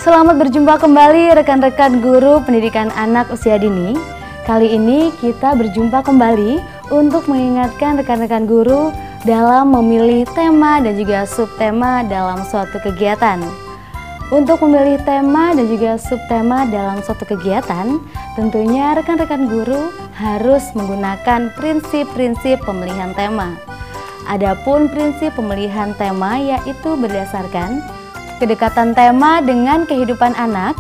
Selamat berjumpa kembali rekan-rekan guru pendidikan anak usia dini. Kali ini kita berjumpa kembali untuk mengingatkan rekan-rekan guru dalam memilih tema dan juga subtema dalam suatu kegiatan. Untuk memilih tema dan juga subtema dalam suatu kegiatan, tentunya rekan-rekan guru harus menggunakan prinsip-prinsip pemilihan tema. Adapun prinsip pemilihan tema yaitu berdasarkan kedekatan tema dengan kehidupan anak,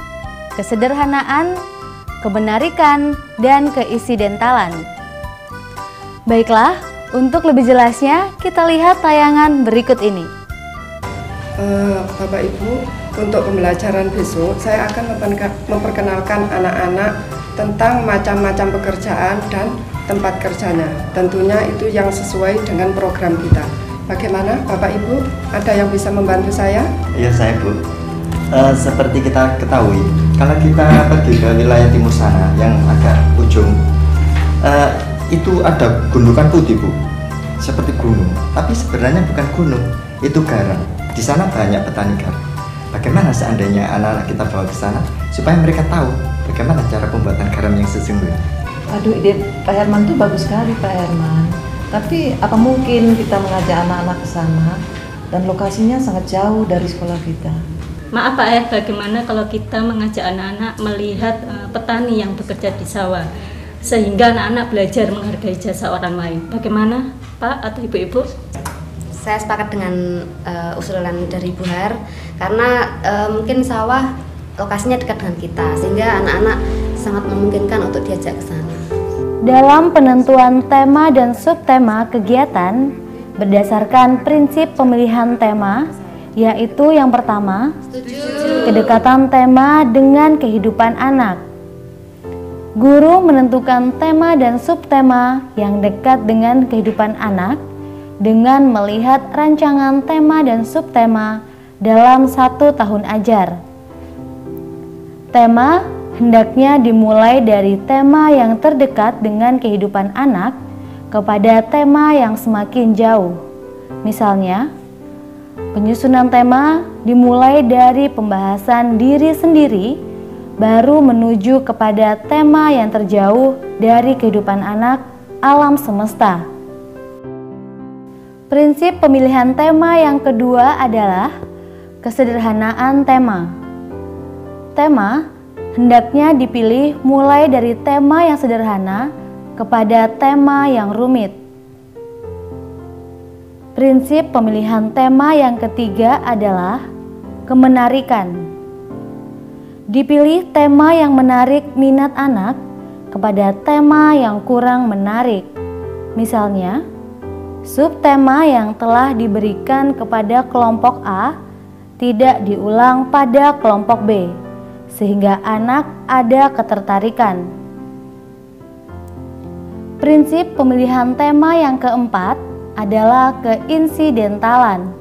kesederhanaan, kebenarikan, dan keisidentalan. Baiklah, untuk lebih jelasnya kita lihat tayangan berikut ini. Bapak Ibu, untuk pembelajaran besok saya akan memperkenalkan anak-anak tentang macam-macam pekerjaan dan tempat kerjanya. Tentunya itu yang sesuai dengan program kita. Bagaimana Bapak Ibu? Ada yang bisa membantu saya? Iya saya Bu. Seperti kita ketahui, kalau kita pergi ke wilayah timur sana yang agak ujung, itu ada gundukan putih Bu, seperti gunung. Tapi sebenarnya bukan gunung, itu garam. Di sana banyak petani garam. Bagaimana seandainya anak-anak kita bawa ke sana supaya mereka tahu bagaimana cara pembuatan garam yang sesungguhnya? Aduh, ide Pak Herman tuh bagus sekali Pak Herman. Tapi apa mungkin kita mengajak anak-anak ke sana dan lokasinya sangat jauh dari sekolah kita? Maaf Pak bagaimana kalau kita mengajak anak-anak melihat petani yang bekerja di sawah sehingga anak-anak belajar menghargai jasa orang lain. Bagaimana Pak atau Ibu-Ibu? Saya sepakat dengan usulan dari Bu Har karena mungkin sawah lokasinya dekat dengan kita sehingga anak-anak sangat memungkinkan untuk diajak ke sana. Dalam penentuan tema dan subtema kegiatan berdasarkan prinsip pemilihan tema, yaitu yang pertama, kedekatan tema dengan kehidupan anak. Guru menentukan tema dan subtema yang dekat dengan kehidupan anak dengan melihat rancangan tema dan subtema dalam 1 tahun ajar. Tema hendaknya dimulai dari tema yang terdekat dengan kehidupan anak kepada tema yang semakin jauh. Misalnya, penyusunan tema dimulai dari pembahasan diri sendiri, baru menuju kepada tema yang terjauh dari kehidupan anak, alam semesta. Prinsip pemilihan tema yang kedua adalah kesederhanaan tema. Tema hendaknya dipilih mulai dari tema yang sederhana kepada tema yang rumit. Prinsip pemilihan tema yang ketiga adalah kemenarikan. Dipilih tema yang menarik minat anak kepada tema yang kurang menarik. Misalnya, subtema yang telah diberikan kepada kelompok A tidak diulang pada kelompok B, sehingga anak ada ketertarikan. Prinsip pemilihan tema yang keempat adalah keinsidentalan.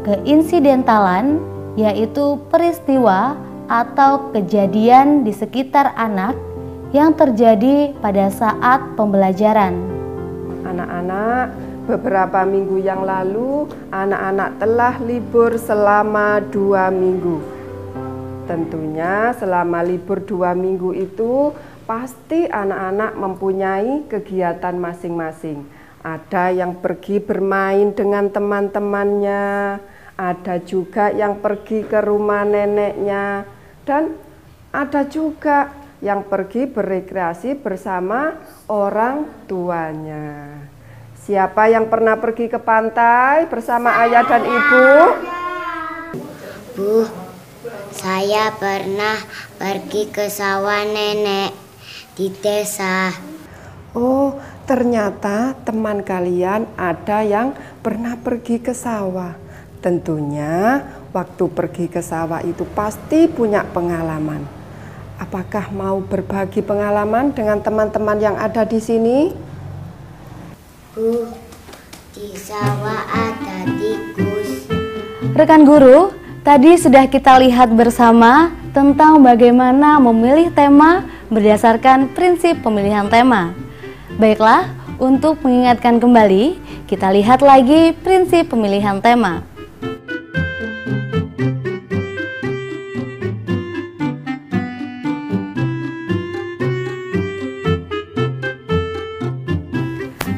Keinsidentalan yaitu peristiwa atau kejadian di sekitar anak yang terjadi pada saat pembelajaran. Anak-anak, beberapa minggu yang lalu anak-anak telah libur selama 2 minggu. Tentunya selama libur 2 minggu itu pasti anak-anak mempunyai kegiatan masing-masing. Ada yang pergi bermain dengan teman-temannya, ada juga yang pergi ke rumah neneknya, dan ada juga yang pergi berekreasi bersama orang tuanya. Siapa yang pernah pergi ke pantai bersama ayah dan ibu? Bu, saya pernah pergi ke sawah nenek di desa. Oh, ternyata teman kalian ada yang pernah pergi ke sawah. Tentunya waktu pergi ke sawah itu pasti punya pengalaman. Apakah mau berbagi pengalaman dengan teman-teman yang ada di sini? Bu, di sawah ada tikus. Rekan guru, tadi sudah kita lihat bersama tentang bagaimana memilih tema berdasarkan prinsip pemilihan tema. Baiklah, untuk mengingatkan kembali, kita lihat lagi prinsip pemilihan tema.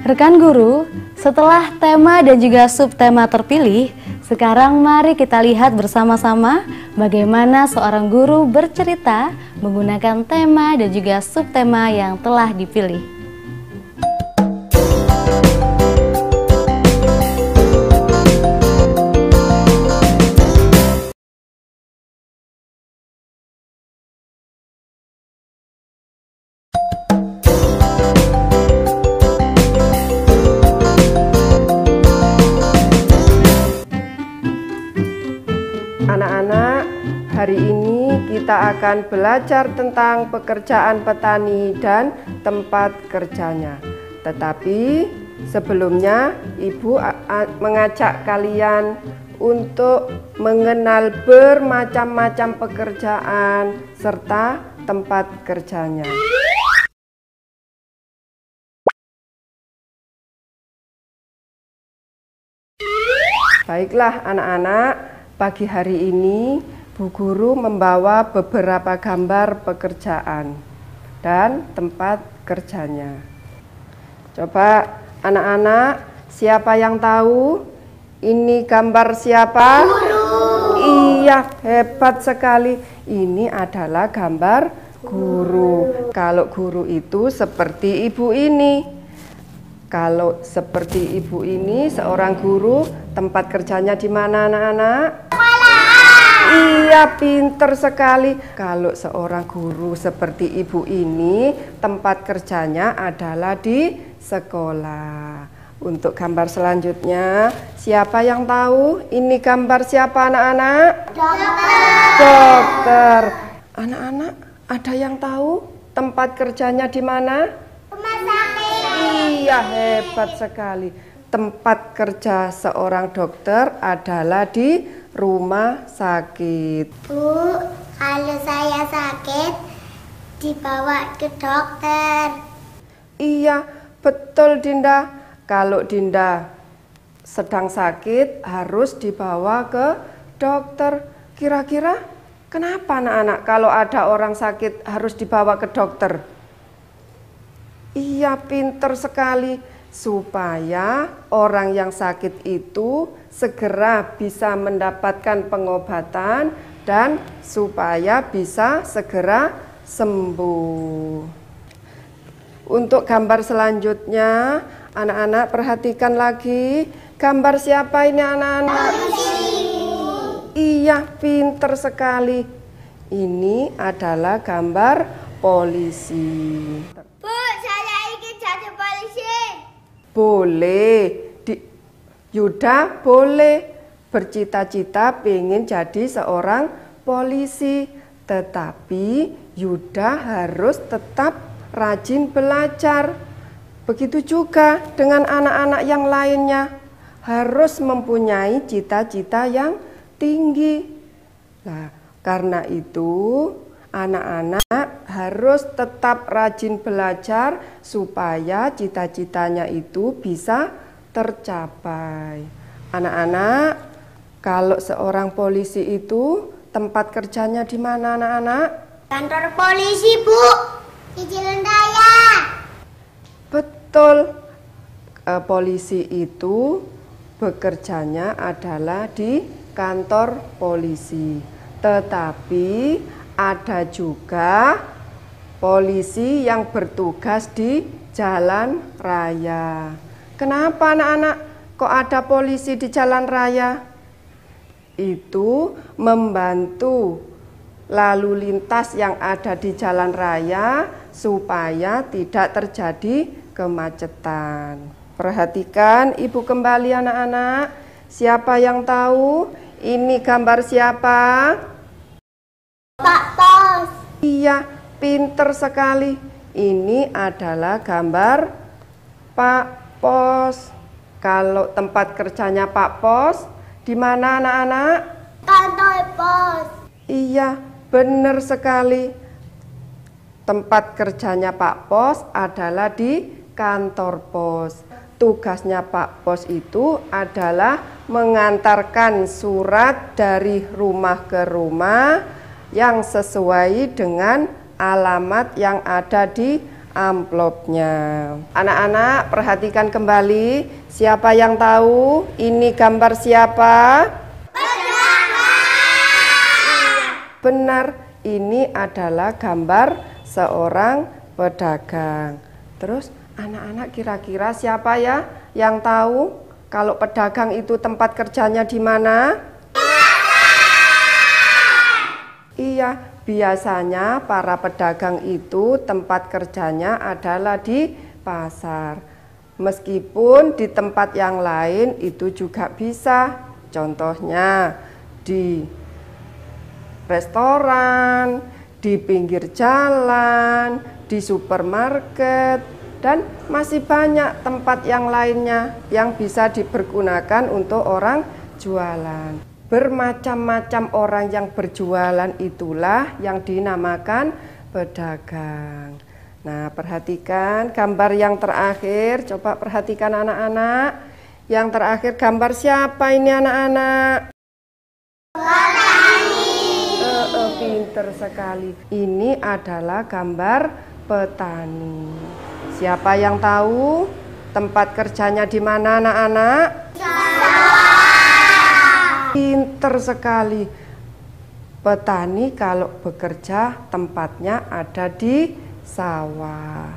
Rekan guru, setelah tema dan juga subtema terpilih, sekarang mari kita lihat bersama-sama bagaimana seorang guru bercerita menggunakan tema dan juga subtema yang telah dipilih. Anak-anak, hari ini kita akan belajar tentang pekerjaan petani dan tempat kerjanya. Tetapi sebelumnya Ibu mengajak kalian untuk mengenal bermacam-macam pekerjaan serta tempat kerjanya. Baiklah anak-anak, pagi hari ini Bu Guru membawa beberapa gambar pekerjaan dan tempat kerjanya. Coba anak-anak, siapa yang tahu ini gambar siapa? Guru. Iya, hebat sekali. Ini adalah gambar guru. Kalau guru itu seperti ibu ini. Kalau seperti ibu ini, seorang guru, tempat kerjanya di mana anak-anak? Iya, pinter sekali. Kalau seorang guru seperti ibu ini, tempat kerjanya adalah di sekolah. Untuk gambar selanjutnya, siapa yang tahu ini gambar siapa anak-anak? Dokter. Anak-anak, ada yang tahu tempat kerjanya di mana? Rumah sakit. Iya, hebat sekali. Tempat kerja seorang dokter adalah di rumah sakit. Bu, kalau saya sakit dibawa ke dokter. Iya, betul Dinda. Kalau Dinda sedang sakit harus dibawa ke dokter. Kira-kira kenapa anak-anak kalau ada orang sakit harus dibawa ke dokter? Iya, pinter sekali. Supaya orang yang sakit itu segera bisa mendapatkan pengobatan dan supaya bisa segera sembuh. Untuk gambar selanjutnya, anak-anak perhatikan lagi. Gambar siapa ini anak-anak? Iya, pinter sekali. Ini adalah gambar polisi. Bu, saya ingin jadi polisi. Boleh, Yuda boleh bercita-cita pengen jadi seorang polisi. Tetapi Yuda harus tetap rajin belajar. Begitu juga dengan anak-anak yang lainnya. Harus mempunyai cita-cita yang tinggi. Nah, karena itu anak-anak harus tetap rajin belajar supaya cita-citanya itu bisa tercapai. Anak-anak, kalau seorang polisi itu tempat kerjanya di mana anak-anak? Kantor polisi, Bu. Di Jalan Raya. Betul. Polisi itu bekerjanya adalah di kantor polisi. Tetapi ada juga polisi yang bertugas di jalan raya. Kenapa anak-anak kok ada polisi di jalan raya? Itu membantu lalu lintas yang ada di jalan raya supaya tidak terjadi kemacetan. Perhatikan Ibu kembali anak-anak. Siapa yang tahu ini gambar siapa? Pak Pos. Iya, pinter sekali. Ini adalah gambar Pak Pos. Kalau tempat kerjanya Pak Pos, di mana anak-anak? Kantor pos. Iya, benar sekali. Tempat kerjanya Pak Pos adalah di kantor pos. Tugasnya Pak Pos itu adalah mengantarkan surat dari rumah ke rumah yang sesuai dengan alamat yang ada di amplopnya. Anak-anak perhatikan kembali, siapa yang tahu ini gambar siapa? Benar, ini adalah gambar seorang pedagang. Terus anak-anak kira-kira siapa ya yang tahu kalau pedagang itu tempat kerjanya di mana? Iya, biasanya para pedagang itu tempat kerjanya adalah di pasar. Meskipun di tempat yang lain itu juga bisa. Contohnya di restoran, di pinggir jalan, di supermarket, dan masih banyak tempat yang lainnya yang bisa dipergunakan untuk orang jualan. Bermacam-macam orang yang berjualan itulah yang dinamakan pedagang. Nah, perhatikan gambar yang terakhir, coba perhatikan anak-anak. Yang terakhir gambar siapa ini anak-anak? Pinter sekali. Ini adalah gambar petani. Siapa yang tahu tempat kerjanya di mana anak-anak? Pinter sekali. Petani kalau bekerja tempatnya ada di sawah.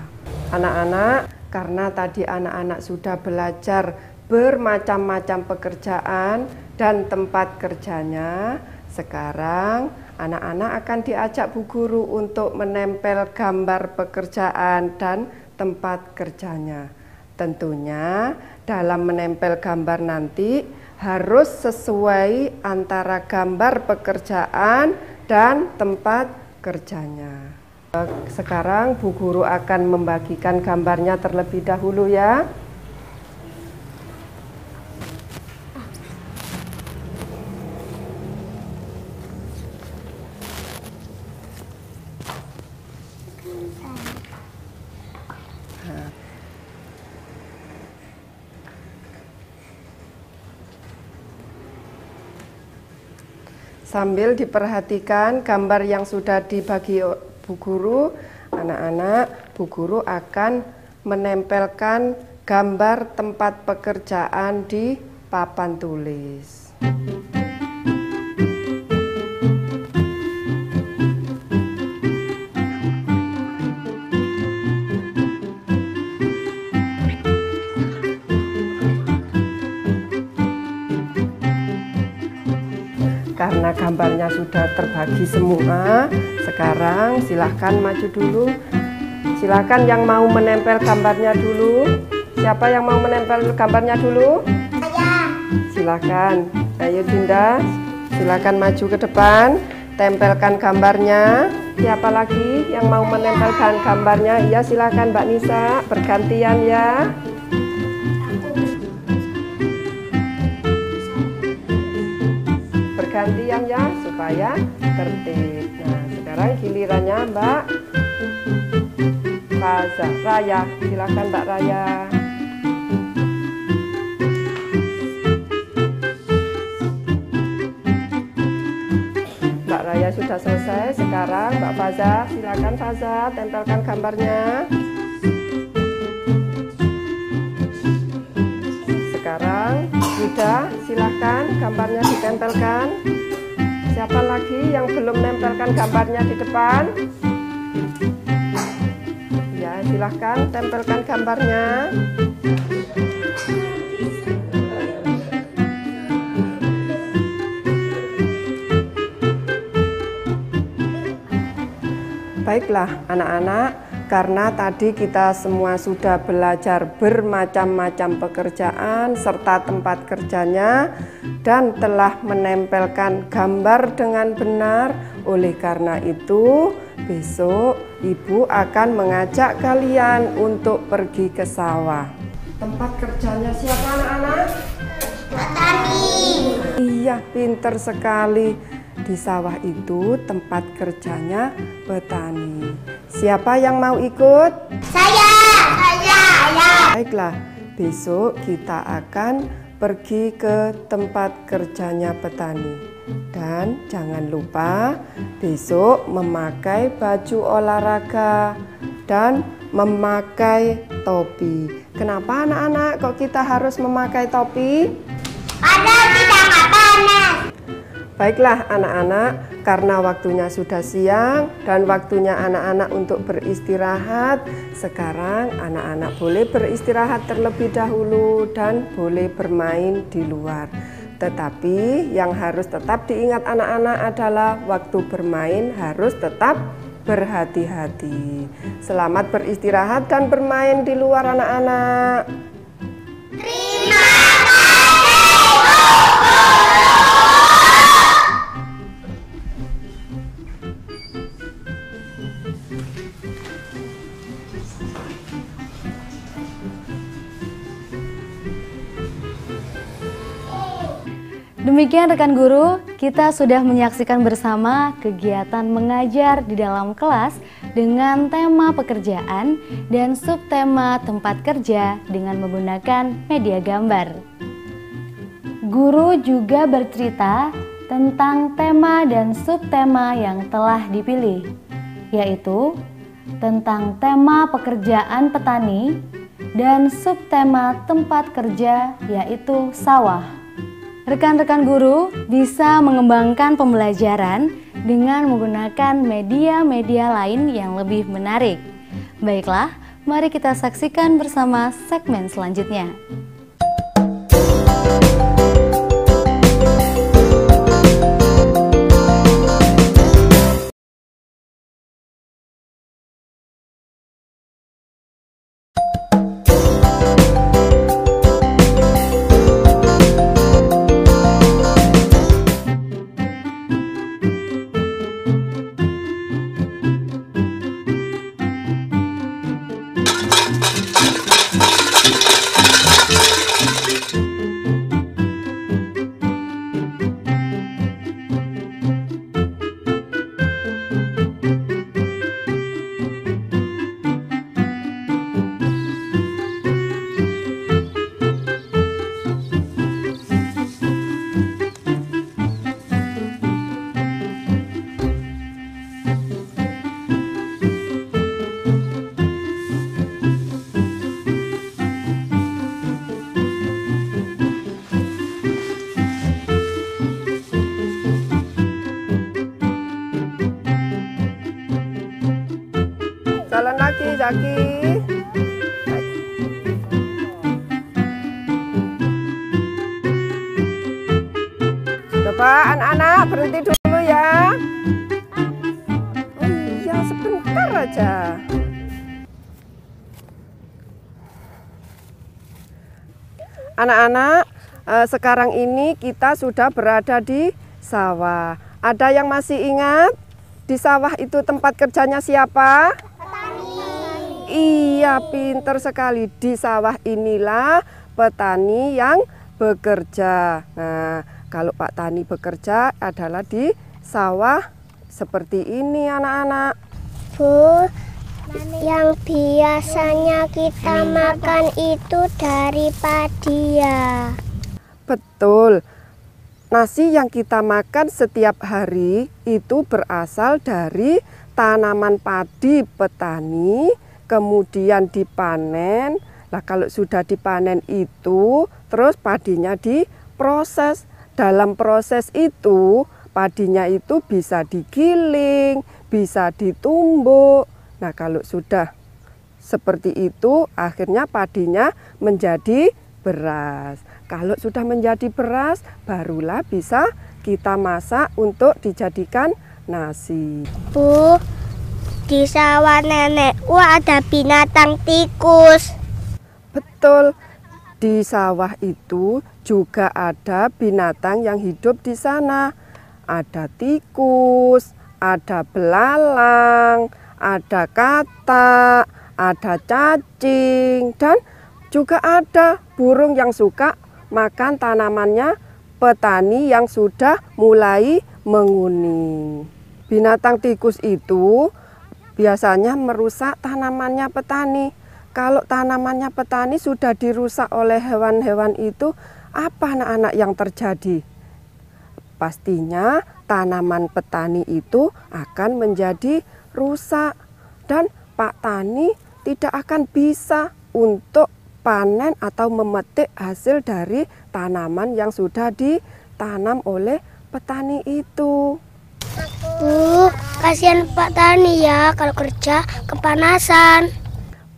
Anak-anak, karena tadi anak-anak sudah belajar bermacam-macam pekerjaan dan tempat kerjanya, sekarang anak-anak akan diajak Bu Guru untuk menempel gambar pekerjaan dan tempat kerjanya. Tentunya dalam menempel gambar nanti harus sesuai antara gambar pekerjaan dan tempat kerjanya. Sekarang Bu Guru akan membagikan gambarnya terlebih dahulu ya. Sambil diperhatikan gambar yang sudah dibagi Bu Guru, anak-anak, Bu Guru akan menempelkan gambar tempat pekerjaan di papan tulis. Karena gambarnya sudah terbagi semua, sekarang silahkan maju dulu. Silahkan yang mau menempel gambarnya dulu. Siapa yang mau menempel gambarnya dulu? Saya. Silahkan. Ayo Dinda, silahkan maju ke depan. Tempelkan gambarnya. Siapa lagi yang mau menempelkan gambarnya? Iya silahkan Mbak Nisa, bergantian ya. Gantian ya supaya tertib. Nah, sekarang gilirannya Mbak Raya. Silakan Mbak Raya. Mbak Raya sudah selesai. Sekarang Mbak Faza, silakan Faza tempelkan gambarnya. Sekarang Yuda, silahkan gambarnya ditempelkan. Siapa lagi yang belum nempelkan gambarnya di depan? Ya, silahkan tempelkan gambarnya. Baiklah anak-anak, karena tadi kita semua sudah belajar bermacam-macam pekerjaan serta tempat kerjanya dan telah menempelkan gambar dengan benar. Oleh karena itu, besok Ibu akan mengajak kalian untuk pergi ke sawah. Tempat kerjanya siapa anak-anak? Petani. Iya, pinter sekali. Di sawah itu tempat kerjanya petani. Siapa yang mau ikut? Saya. Baiklah, besok kita akan pergi ke tempat kerjanya petani. Dan jangan lupa besok memakai baju olahraga dan memakai topi. Kenapa anak-anak kok kita harus memakai topi? Ada kita nggak panas. Baiklah anak-anak, karena waktunya sudah siang dan waktunya anak-anak untuk beristirahat. Sekarang anak-anak boleh beristirahat terlebih dahulu dan boleh bermain di luar. Tetapi yang harus tetap diingat anak-anak adalah waktu bermain harus tetap berhati-hati. Selamat beristirahat dan bermain di luar anak-anak. Terima kasih. Demikian rekan guru, kita sudah menyaksikan bersama kegiatan mengajar di dalam kelas dengan tema pekerjaan dan subtema tempat kerja dengan menggunakan media gambar. Guru juga bercerita tentang tema dan subtema yang telah dipilih, yaitu tentang tema pekerjaan petani dan subtema tempat kerja yaitu sawah. Rekan-rekan guru bisa mengembangkan pembelajaran dengan menggunakan media-media lain yang lebih menarik. Baiklah, mari kita saksikan bersama segmen selanjutnya. Jalan lagi, Zaki. Coba anak-anak berhenti dulu ya. Oh iya, sebentar aja. Anak-anak, sekarang ini kita sudah berada di sawah. Ada yang masih ingat di sawah itu tempat kerjanya siapa? Iya, pinter sekali. Di sawah inilah petani yang bekerja. Nah, kalau Pak Tani bekerja adalah di sawah seperti ini anak-anak. Bu, yang biasanya kita makan itu dari padi ya? Betul. Nasi yang kita makan setiap hari itu berasal dari tanaman padi petani, kemudian dipanen. Nah, kalau sudah dipanen itu, terus padinya diproses. Dalam proses itu, padinya itu bisa digiling, bisa ditumbuk. Nah, kalau sudah seperti itu, akhirnya padinya menjadi beras. Kalau sudah menjadi beras, barulah bisa kita masak untuk dijadikan nasi. Bu, di sawah nenekku ada binatang tikus. Betul, di sawah itu juga ada binatang yang hidup di sana. Ada tikus, ada belalang, ada katak, ada cacing, dan juga ada burung yang suka makan tanamannya petani yang sudah mulai menguning. Binatang tikus itu biasanya merusak tanamannya petani. Kalau tanamannya petani sudah dirusak oleh hewan-hewan itu, apa anak-anak yang terjadi? Pastinya tanaman petani itu akan menjadi rusak dan Pak Tani tidak akan bisa untuk panen atau memetik hasil dari tanaman yang sudah ditanam oleh petani itu. Bu, kasihan Pak Tani ya kalau kerja kepanasan.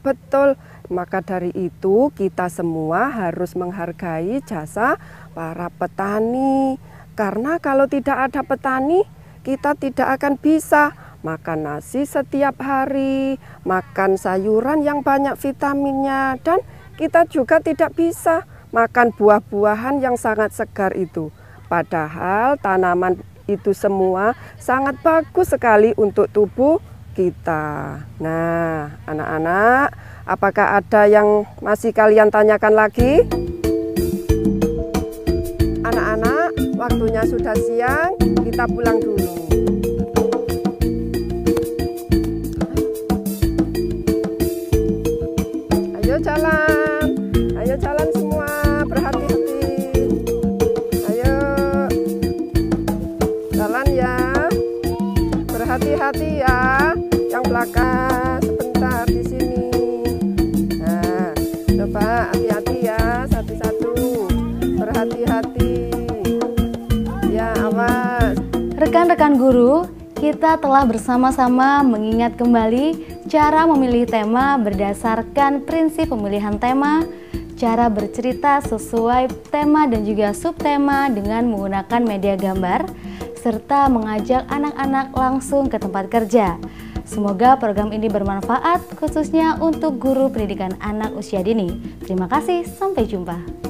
Betul, maka dari itu kita semua harus menghargai jasa para petani. Karena kalau tidak ada petani, kita tidak akan bisa makan nasi setiap hari, makan sayuran yang banyak vitaminnya, dan kita juga tidak bisa makan buah-buahan yang sangat segar itu. Padahal tanaman itu semua sangat bagus sekali untuk tubuh kita. Nah, anak-anak, apakah ada yang masih kalian tanyakan lagi? Anak-anak, waktunya sudah siang, kita pulang dulu. Ayo jalan semua, berhati-hati. Ayo, jalan ya, berhati-hati ya. Yang belakang sebentar di sini. Nah, coba hati-hati ya, satu-satu, berhati-hati. Ya, awas. Rekan-rekan guru, kita telah bersama-sama mengingat kembali cara memilih tema berdasarkan prinsip pemilihan tema, cara bercerita sesuai tema dan juga subtema dengan menggunakan media gambar, serta mengajak anak-anak langsung ke tempat kerja. Semoga program ini bermanfaat khususnya untuk guru pendidikan anak usia dini. Terima kasih, sampai jumpa.